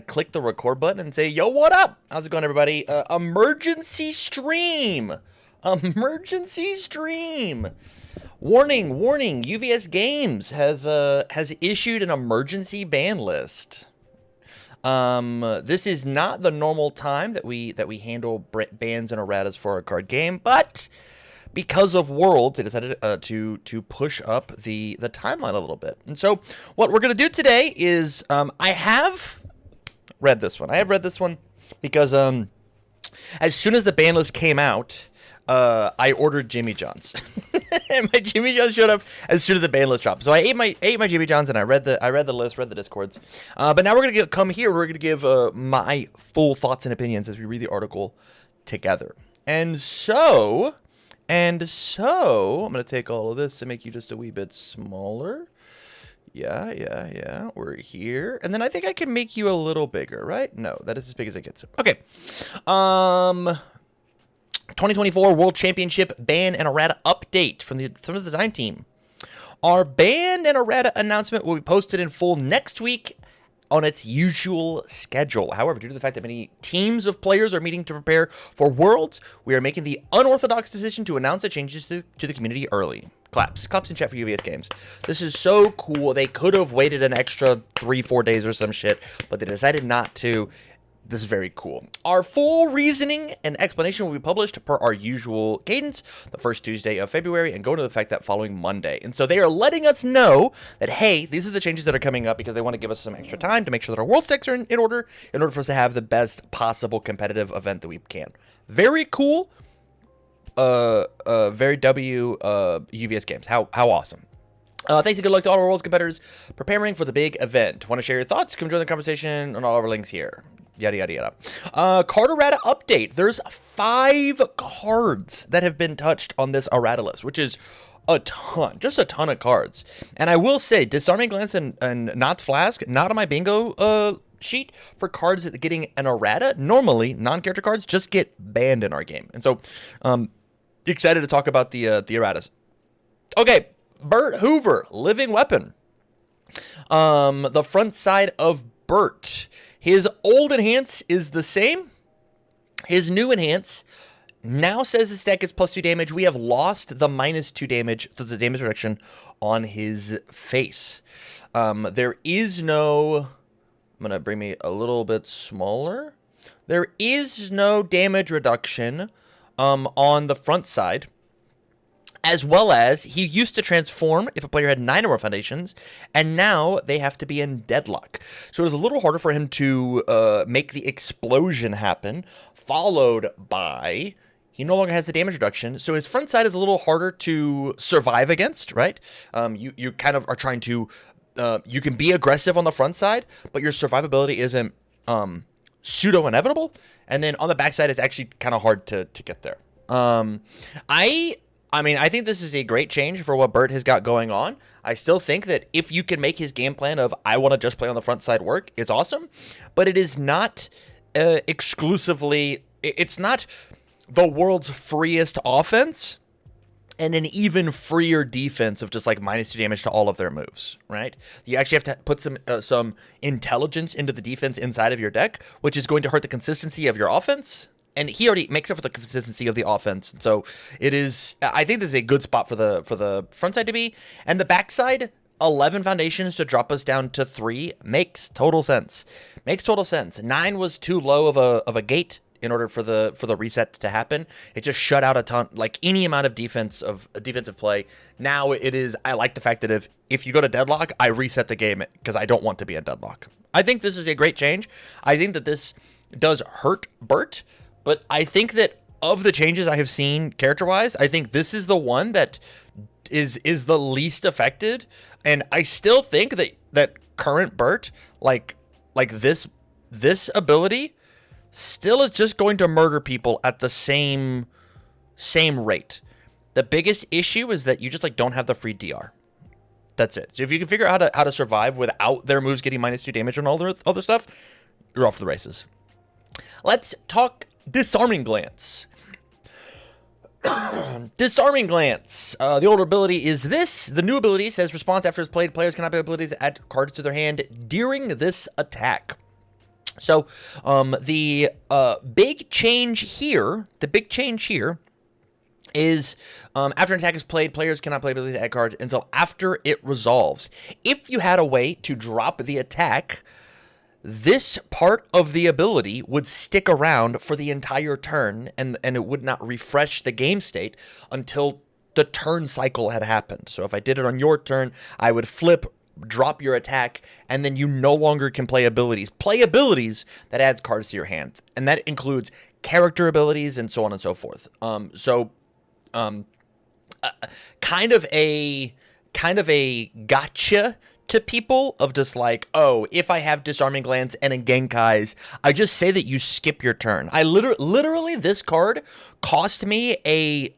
click the record button and say, "Yo, what up? How's it going, everybody? Emergency stream, emergency stream. Warning, warning! UVS Games has issued an emergency ban list. This is not the normal time that we handle bans and erratas for a card game, but because of Worlds, they decided to push up the timeline a little bit. And so what we're going to do today is I have read this one. I have read this one because as soon as the ban list came out, I ordered Jimmy John's. And my Jimmy John's showed up as soon as the ban list dropped. So I ate my Jimmy John's and I read the list, read the Discords. But now we're gonna come here. We're gonna give my full thoughts and opinions as we read the article together. And so I'm gonna take all of this to make you just a wee bit smaller. Yeah. We're here, and then I think I can make you a little bigger, right? No, that is as big as it gets. Okay. 2024 World Championship ban and errata update from the design team. Our ban and errata announcement will be posted in full next week on its usual schedule. However, due to the fact that many teams of players are meeting to prepare for Worlds, we are making the unorthodox decision to announce the changes to the community early. Claps in chat for UVS Games. This is so cool. They could have waited an extra 3-4 days or some shit, but they decided not to. This is very cool. Our full reasoning and explanation will be published per our usual cadence the first Tuesday of February and go to the fact that following Monday. And so they are letting us know that, hey, these are the changes that are coming up because they want to give us some extra time to make sure that our world decks are in order for us to have the best possible competitive event that we can. Very cool. Very UVS Games. How awesome. Thanks and good luck to all our Worlds competitors preparing for the big event. Want to share your thoughts? Come join the conversation on all of our links here. Yada, yada, yada. Card errata update. There's 5 cards that have been touched on this errata list, which is a ton. Just a ton of cards. And I will say, Disarming Glance and Nott Flask, not on my bingo sheet for cards that are getting an errata. Normally, non-character cards just get banned in our game. And so, excited to talk about the erratas. Okay, Bertolt Hoover, Living Weapon. The front side of Bert. His old enhance is the same. His new enhance now says his deck gets +2 damage. We have lost the -2 damage, so the damage reduction on his face. There is no... I'm going to bring me a little bit smaller. There is no damage reduction on the front side. As well as, he used to transform if a player had 9 or more foundations, and now they have to be in deadlock. So it was a little harder for him to make the explosion happen, followed by, he no longer has the damage reduction, so his front side is a little harder to survive against, right? You kind of are trying to, you can be aggressive on the front side, but your survivability isn't pseudo-inevitable, and then on the back side, it's actually kind of hard to get there. I mean, I think this is a great change for what Bert has got going on. I still think that if you can make his game plan of, I want to just play on the front side work, it's awesome. But it is not exclusively, it's not the world's freest offense and an even freer defense of just like -2 damage to all of their moves, right? You actually have to put some intelligence into the defense inside of your deck, which is going to hurt the consistency of your offense. And he already makes up for the consistency of the offense. So it is, I think this is a good spot for the front side to be. And the back side, 11 foundations to drop us down to 3 makes total sense. Makes total sense. 9 was too low of a gate in order for the reset to happen. It just shut out a ton, like any amount of defensive play. Now it is, I like the fact that if you go to deadlock, I reset the game because I don't want to be in deadlock. I think this is a great change. I think that this does hurt Bert. But I think that of the changes I have seen character-wise, I think this is the one that is the least affected. And I still think that current Bert, like this ability, still is just going to murder people at the same rate. The biggest issue is that you just like don't have the free DR. That's it. So if you can figure out how to survive without their moves getting -2 damage and all the other stuff, you're off to the races. Let's talk Disarming Glance. Disarming Glance. The older ability is this. The new ability says response after it's played. Players cannot play abilities to add cards to their hand during this attack. So the big change here, is after an attack is played, players cannot play ability to add cards until after it resolves. If you had a way to drop the attack, this part of the ability would stick around for the entire turn, and it would not refresh the game state until the turn cycle had happened. So if I did it on your turn, I would flip, drop your attack, and then you no longer can play abilities. Play abilities that adds cards to your hand, and that includes character abilities and so on and so forth. Kind of a gotcha to people of just like, oh, if I have Disarming Glance and a Genkai's, I just say that you skip your turn. I literally this card cost me a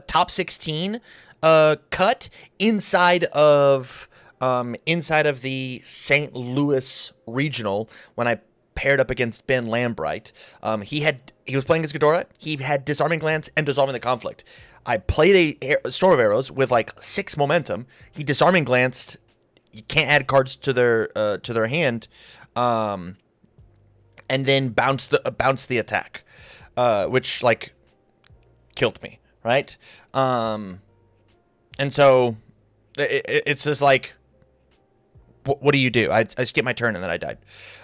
top 16 cut inside of the St. Louis regional when I paired up against Ben Lambright. He was playing against Ghidorah. He had Disarming Glance and Dissolving the Conflict. I played a Storm of Arrows with like 6 momentum. He Disarming Glanced. You can't add cards to their hand, and then bounce the attack, which like killed me, right? And so it's just like, what do you do? I skipped my turn and then I died.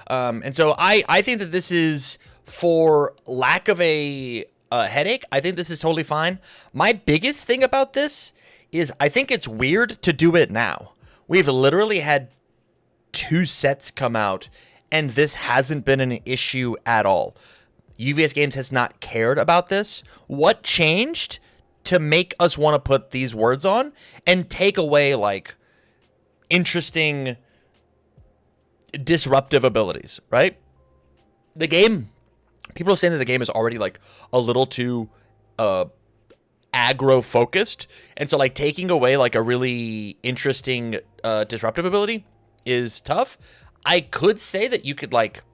And so I think that this is, for lack of a headache, I think this is totally fine. My biggest thing about this is I think it's weird to do it now. We've literally had 2 sets come out, and this hasn't been an issue at all. UVS Games has not cared about this. What changed to make us want to put these words on and take away, like, interesting, disruptive abilities, right? The game, people are saying that the game is already, like, a little too aggro focused, and so like taking away like a really interesting disruptive ability is tough. I could say that you could like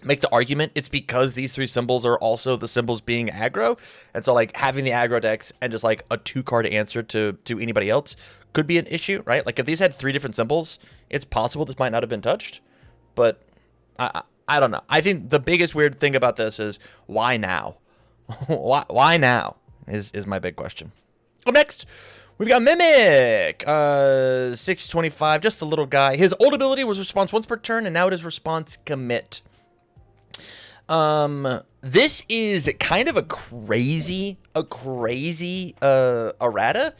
make the argument it's because these 3 symbols are also the symbols being aggro, and so like having the aggro decks and just like a 2-card answer to anybody else could be an issue, right? Like if these had 3 different symbols, it's possible this might not have been touched, but I don't know. I think the biggest weird thing about this is why now? why now? Is my big question. Up next, we've got Mimic. 625, just a little guy. His old ability was response once per turn, and now it is response commit. This is kind of a crazy errata,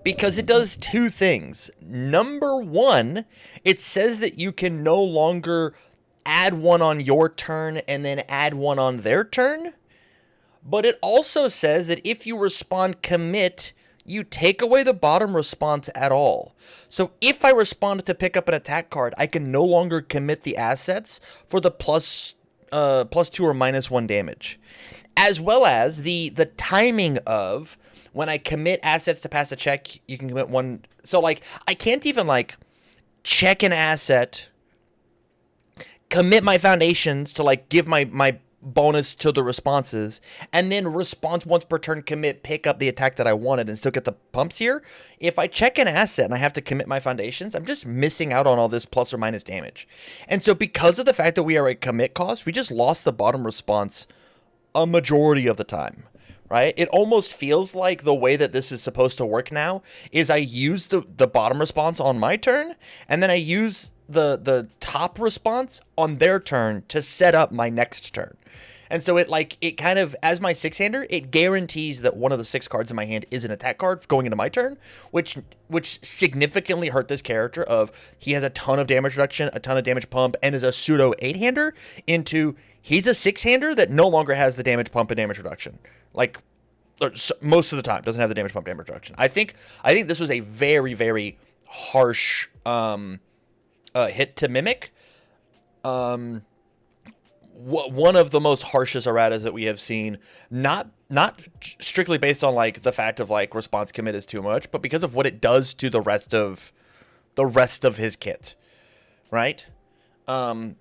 because it does 2 things. Number 1, it says that you can no longer add 1 on your turn and then add 1 on their turn. But it also says that if you respond commit, you take away the bottom response at all. So if I respond to pick up an attack card, I can no longer commit the assets for the plus 2 or -1 damage. As well as the timing of when I commit assets to pass a check, you can commit 1. So like I can't even like check an asset, commit my foundations to like give my bonus to the responses, and then response once per turn commit, pick up the attack that I wanted and still get the pumps here. If I check an asset and I have to commit my foundations, I'm just missing out on all this plus or minus damage. And so because of the fact that we are at commit cost, we just lost the bottom response a majority of the time, right? It almost feels like the way that this is supposed to work now is I use the bottom response on my turn, and then I use the top response on their turn to set up my next turn. And so it kind of, as my 6-hander, it guarantees that one of the 6 cards in my hand is an attack card going into my turn, which significantly hurt this character of he has a ton of damage reduction, a ton of damage pump, and is a pseudo 8-hander, into he's a 6-hander that no longer has the damage pump and damage reduction. Like most of the time doesn't have the damage pump damage reduction. I think this was a very, very harsh hit to Mimic. One of the most harshest erratas that we have seen, not strictly based on like the fact of like response commit is too much, but because of what it does to the rest of his kit, right? And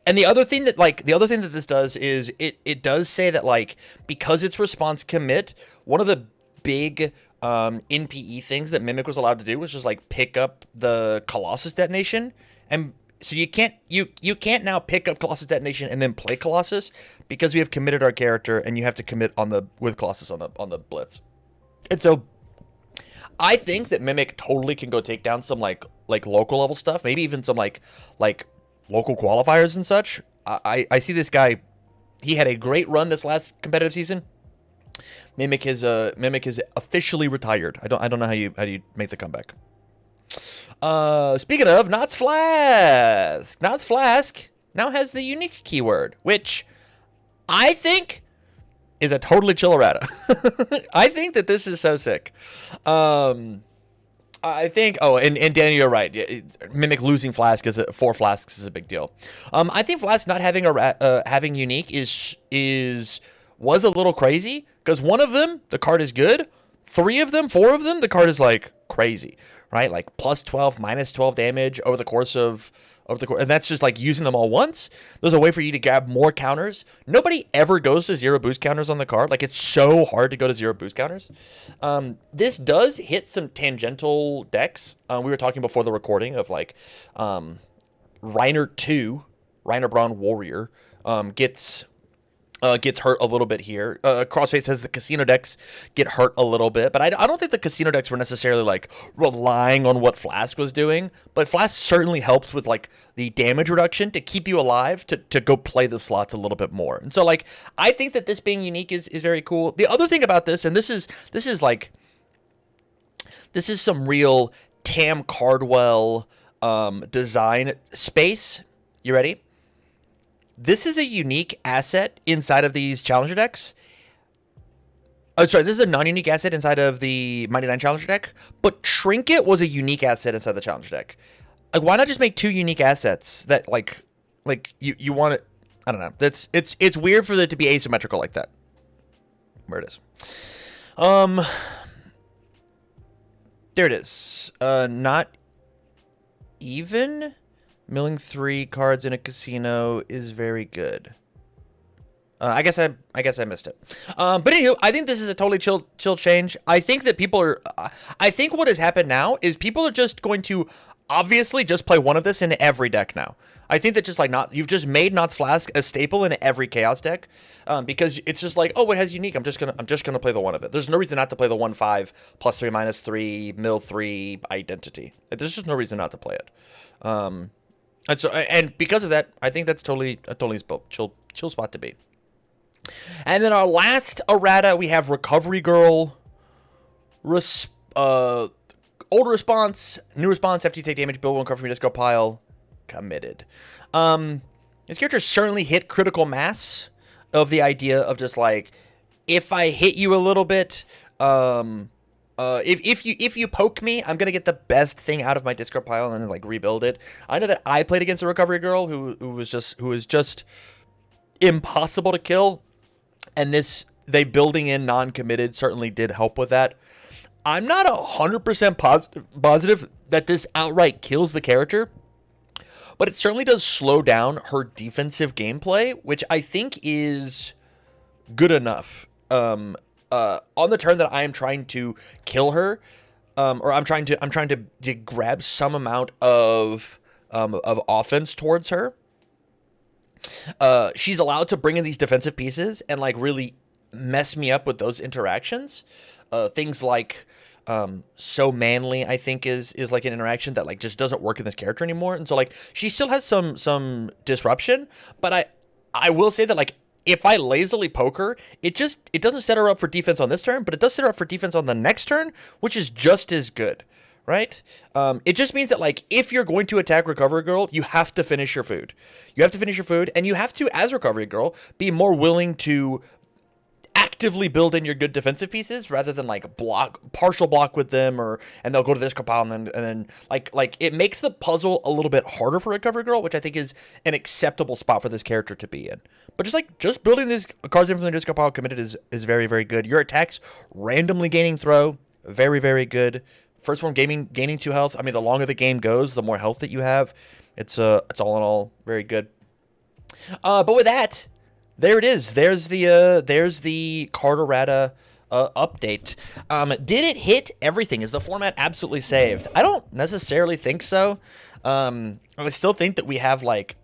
the other thing that this does is it does say that like because it's response commit, one of the big NPE things that Mimic was allowed to do was just like pick up the Colossus detonation, and So you can't now pick up Colossus Detonation and then play Colossus because we have committed our character, and you have to commit with Colossus on the Blitz. And so I think that Mimic totally can go take down some like local level stuff, maybe even some like local qualifiers and such. I see this guy. He had a great run this last competitive season. Mimic is officially retired. I don't know how you make the comeback. Speaking of, Nott's Flask. Nott's Flask now has the unique keyword, which I think is a totally chill errata. I think that this is so sick. I think. Oh, and Daniel, you're right. Mimic losing Flask 4 Flasks is a big deal. I think Flask not having having unique was a little crazy because one of them the card is good. 4 of them the card is like crazy, right? Like plus 12, minus 12 damage over the course of the course, and that's just like using them all once. There's a way for you to grab more counters. Nobody ever goes to 0 boost counters on the card. Like, it's so hard to go to 0 boost counters. This does hit some tangential decks. We were talking before the recording of like Reiner 2, Reiner Braun Warrior gets hurt a little bit here. Crossfade says the casino decks get hurt a little bit, but I don't think the casino decks were necessarily like relying on what Flask was doing, but Flask certainly helps with like the damage reduction to keep you alive to go play the slots a little bit more. And so like I think that this being unique is very cool. The other thing about this, and this is some real TamCardwell design space. You ready? This is a unique asset inside of these Challenger decks. Oh, sorry, this is a non-unique asset inside of the Mighty 9 Challenger deck, but Trinket was a unique asset inside the Challenger deck. Like, why not just make 2 unique assets that, like you want it? I don't know. It's weird for it to be asymmetrical like that. Where it is. There it is. Not even. Milling 3 cards in a casino is very good. I guess I missed it. But anyway, I think this is a totally chill change. I think that people are. I think what has happened now is people are just going to obviously just play one of this in every deck now. I think that just like you've just made Nott's Flask a staple in every Chaos deck, because it's just like, oh, it has unique. I'm just gonna play the one of it. There's no reason not to play the 1/5 +3 -3 mill 3 identity. There's just no reason not to play it. And so, and because of that, I think that's a totally chill spot to be. And then our last errata, we have Recovery Girl. Old response, new response after you take damage, build 1 card from your discard pile. Committed. This character certainly hit critical mass of the idea of just like, if I hit you a little bit, if you poke me, I'm gonna get the best thing out of my discard pile and then like rebuild it. I know that I played against a Recovery Girl who was just impossible to kill, and they building in non-committed certainly did help with that. I'm not 100% positive that this outright kills the character, but it certainly does slow down her defensive gameplay, which I think is good enough. On the turn that I am trying to kill her, or I'm trying to grab some amount of offense towards her, she's allowed to bring in these defensive pieces and like really mess me up with those interactions. Things like So Manly, I think is like an interaction that like just doesn't work in this character anymore. And so like she still has some disruption, but I will say that like if I lazily poke her, it doesn't set her up for defense on this turn, but it does set her up for defense on the next turn, which is just as good, right? It just means that like if you're going to attack Recovery Girl, you have to finish your food. You have to finish your food, and you have to, as Recovery Girl, be more willing to actively build in your good defensive pieces rather than like partial block with them, and they'll go to this compound and then like it makes the puzzle a little bit harder for Recovery Girl, which I think is an acceptable spot for this character to be in. But just building these cards in from the discard pile committed is very, very good. Your attacks randomly gaining throw, very, very good. First one gaining 2 health. I mean, the longer the game goes, the more health that you have. It's all in all very good. But with that, there it is. There's the card errata update. Did it hit everything? Is the format absolutely saved? I don't necessarily think so. I still think that we have like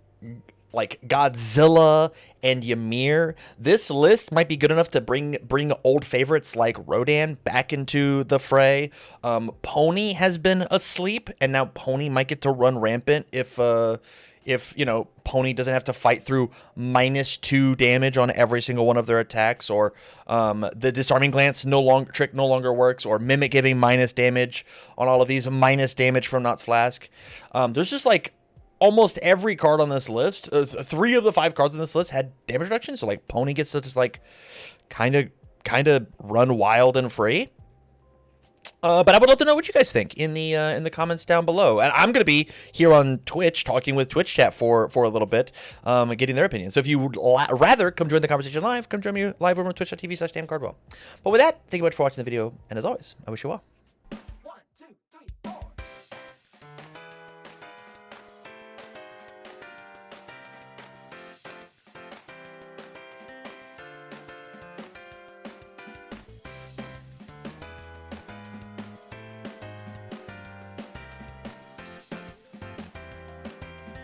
Godzilla and Ymir. This list might be good enough to bring old favorites like Rodan back into the fray. Pony has been asleep, and now Pony might get to run rampant if you know, Pony doesn't have to fight through -2 damage on every single one of their attacks, or the disarming glance no longer works, or mimic giving minus damage on all of these, minus damage from Nott's flask. There's just like almost every card on this list. 3 of the 5 cards on this list had damage reduction, so like Pony gets to just like kind of run wild and free. But I would love to know what you guys think in the comments down below. And I'm going to be here on Twitch talking with Twitch chat for a little bit, getting their opinions. So if you would rather come join the conversation live, come join me live over on twitch.tv/TamCardwell. But with that, thank you much for watching the video. And as always, I wish you well.